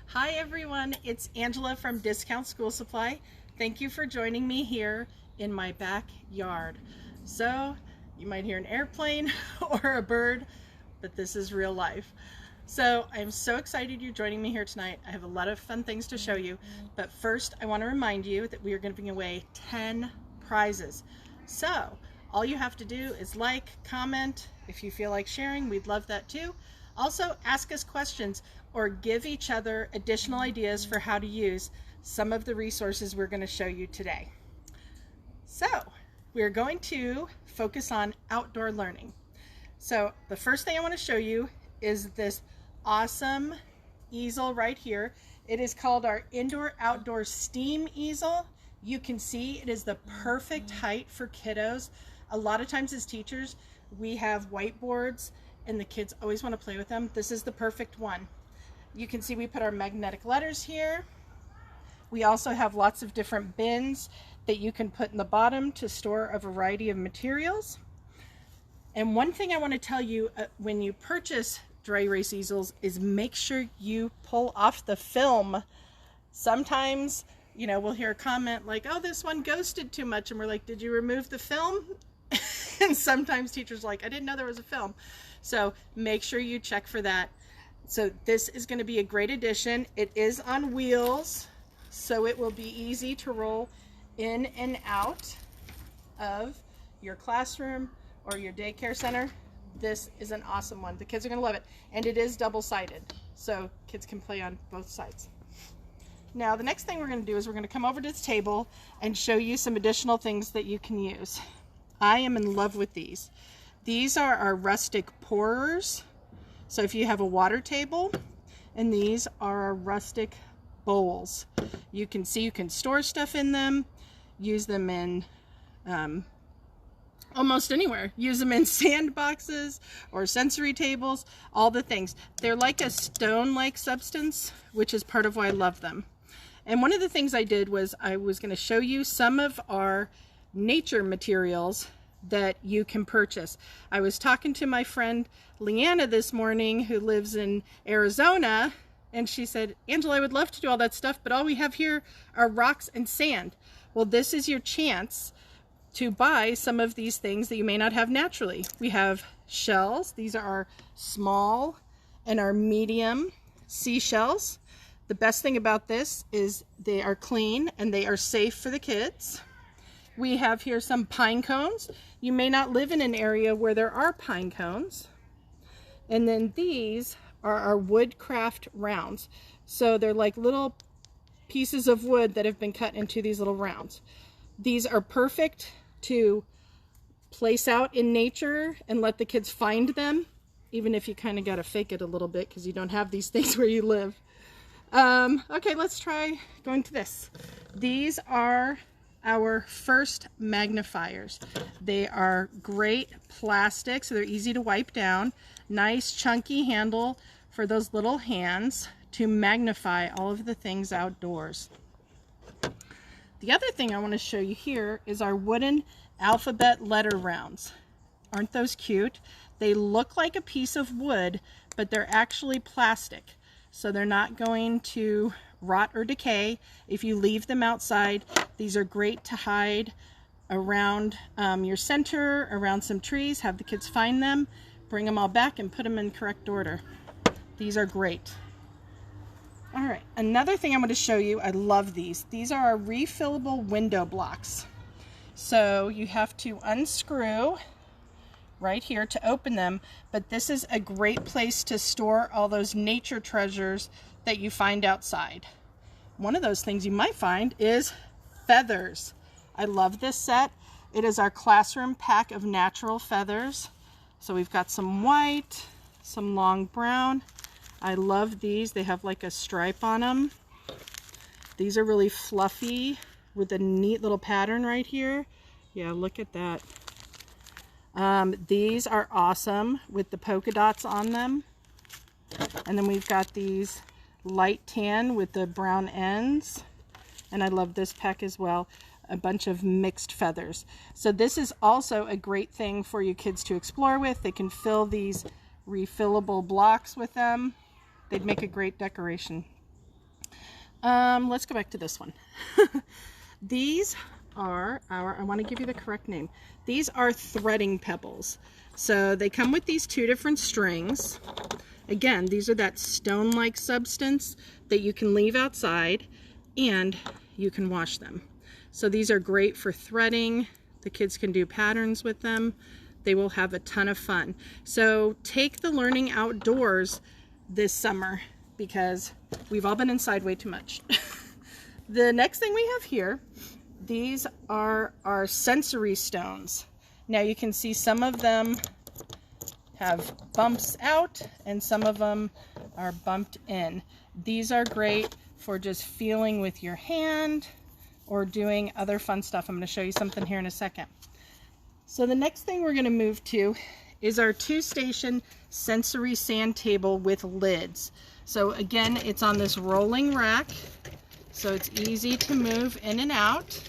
Hi everyone, it's Angela from Discount School Supply. Thank you for joining me here in my backyard. So you might hear an airplane or a bird, but this is real life. So I'm so excited you're joining me here tonight. I have a lot of fun things to show you, but first I want to remind you that we are going to be giving away 10 prizes. So all you have to do is like, comment. If you feel like sharing, we'd love that too. Also, ask us questions or give each other additional ideas for how to use some of the resources we're going to show you today. So, we're going to focus on outdoor learning. So, the first thing I want to show you is this awesome easel right here. It is called our indoor-outdoor steam easel. You can see it is the perfect height for kiddos. A lot of times as teachers, we have whiteboards and the kids always want to play with them. This is the perfect one. You can see we put our magnetic letters here. We also have lots of different bins that you can put in the bottom to store a variety of materials. And one thing I want to tell you when you purchase dry erase easels is make sure you pull off the film. Sometimes, you know, we'll hear a comment like, oh, this one ghosted too much. And we're like, did you remove the film? And sometimes teachers are like, I didn't know there was a film. So make sure you check for that. So this is going to be a great addition. It is on wheels, so it will be easy to roll in and out of your classroom or your daycare center. This is an awesome one. The kids are going to love it. And it is double-sided, so kids can play on both sides. Now, the next thing we're going to do is we're going to come over to this table and show you some additional things that you can use. I am in love with these. These are our Rustic Pourers. So if you have a water table, and these are our Rustic Bowls. You can see you can store stuff in them, use them in almost anywhere. Use them in sandboxes or sensory tables, all the things. They're like a stone-like substance, which is part of why I love them. And one of the things I did was I was going to show you some of our nature materials that you can purchase. I was talking to my friend Leanna this morning who lives in Arizona, and she said, Angela, I would love to do all that stuff, but all we have here are rocks and sand. Well, this is your chance to buy some of these things that you may not have naturally. We have shells. These are our small and our medium seashells. The best thing about this is they are clean and they are safe for the kids. We have here some pine cones. You may not live in an area where there are pine cones. And then these are our woodcraft rounds. So they're like little pieces of wood that have been cut into these little rounds. These are perfect to place out in nature and let the kids find them, even if you kind of got to fake it a little bit because you don't have these things where you live. Okay, let's try going to this. These are our first magnifiers. They are great plastic, so they're easy to wipe down. Nice chunky handle for those little hands to magnify all of the things outdoors. The other thing I want to show you here is our wooden alphabet letter rounds. Aren't those cute? They look like a piece of wood, but they're actually plastic, so they're not going to rot or decay if you leave them outside. These are great to hide around your center, around some trees. Have the kids find them, bring them all back, and put them in correct order. These are great. All right, another thing I'm going to show you, I love these. These are our refillable window blocks. So you have to unscrew right here to open them, but this is a great place to store all those nature treasures that you find outside. One of those things you might find is feathers. I love this set. It is our classroom pack of natural feathers. So we've got some white, some long brown. I love these. They have like a stripe on them. These are really fluffy with a neat little pattern right here. Yeah, look at that. These are awesome with the polka dots on them. And then we've got these light tan with the brown ends. And I love this pack as well. A bunch of mixed feathers. So this is also a great thing for you kids to explore with. They can fill these refillable blocks with them. They'd make a great decoration. Let's go back to this one. These are I want to give you the correct name. These are threading pebbles. So they come with these 2 different strings. Again, these are that stone-like substance that you can leave outside and you can wash them. So these are great for threading. The kids can do patterns with them. They will have a ton of fun. So take the learning outdoors this summer because we've all been inside way too much. The next thing we have here, these are our sensory stones. Now you can see some of them have bumps out and some of them are bumped in. These are great for just feeling with your hand or doing other fun stuff. I'm going to show you something here in a second. So the next thing we're going to move to is our 2-station sensory sand table with lids. So again, it's on this rolling rack, so it's easy to move in and out,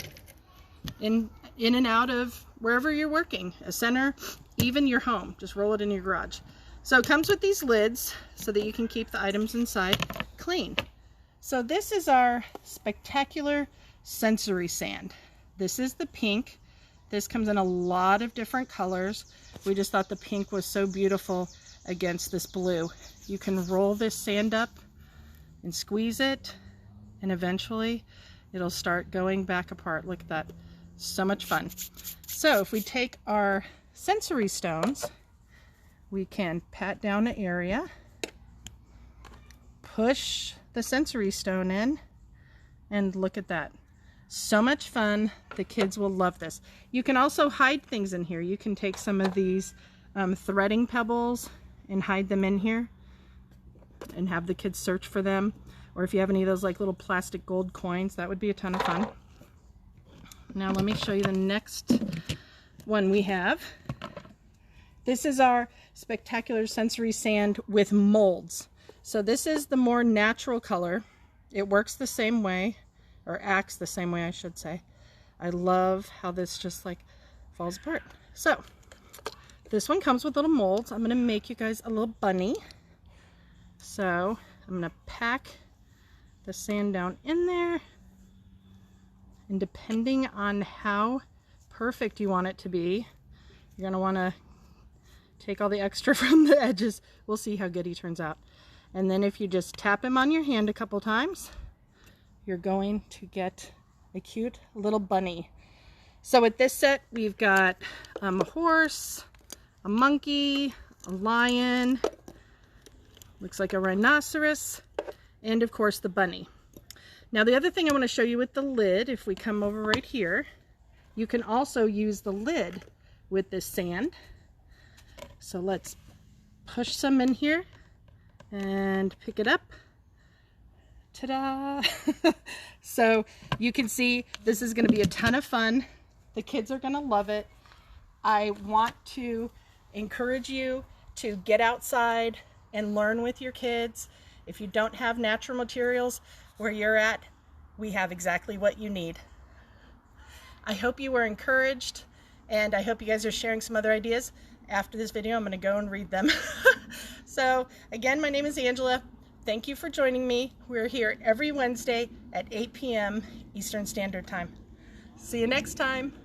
in and out of wherever you're working, a center, even your home. Just roll it in your garage. So it comes with these lids so that you can keep the items inside clean. So this is our spectacular sensory sand. This is the pink. This comes in a lot of different colors. We just thought the pink was so beautiful against this blue. You can roll this sand up and squeeze it, and eventually it'll start going back apart. Look at that. So much fun. So if we take our sensory stones, we can pat down an area, push the sensory stone in, and look at that. So much fun. The kids will love this. You can also hide things in here. You can take some of these threading pebbles and hide them in here and have the kids search for them. Or if you have any of those like little plastic gold coins, that would be a ton of fun. Now let me show you the next one we have. This is our spectacular sensory sand with molds. So this is the more natural color. It works the same way, or acts the same way, I should say. I love how this just like falls apart. So this one comes with little molds. I'm gonna make you guys a little bunny. So I'm gonna pack the sand down in there, and depending on how perfect you want it to be, you're gonna wanna take all the extra from the edges. We'll see how good he turns out. And then if you just tap him on your hand a couple times, you're going to get a cute little bunny. So with this set, we've got a horse, a monkey, a lion, looks like a rhinoceros, and of course the bunny. Now the other thing I want to show you with the lid, if we come over right here, you can also use the lid with this sand. So let's push some in here and pick it up. Ta-da! So you can see this is going to be a ton of fun. The kids are going to love it. I want to encourage you to get outside and learn with your kids. If you don't have natural materials where you're at, we have exactly what you need. I hope you were encouraged, and I hope you guys are sharing some other ideas. After this video, I'm going to go and read them. So again, my name is Angela. Thank you for joining me. We're here every Wednesday at 8 p.m. Eastern Standard Time. See you next time.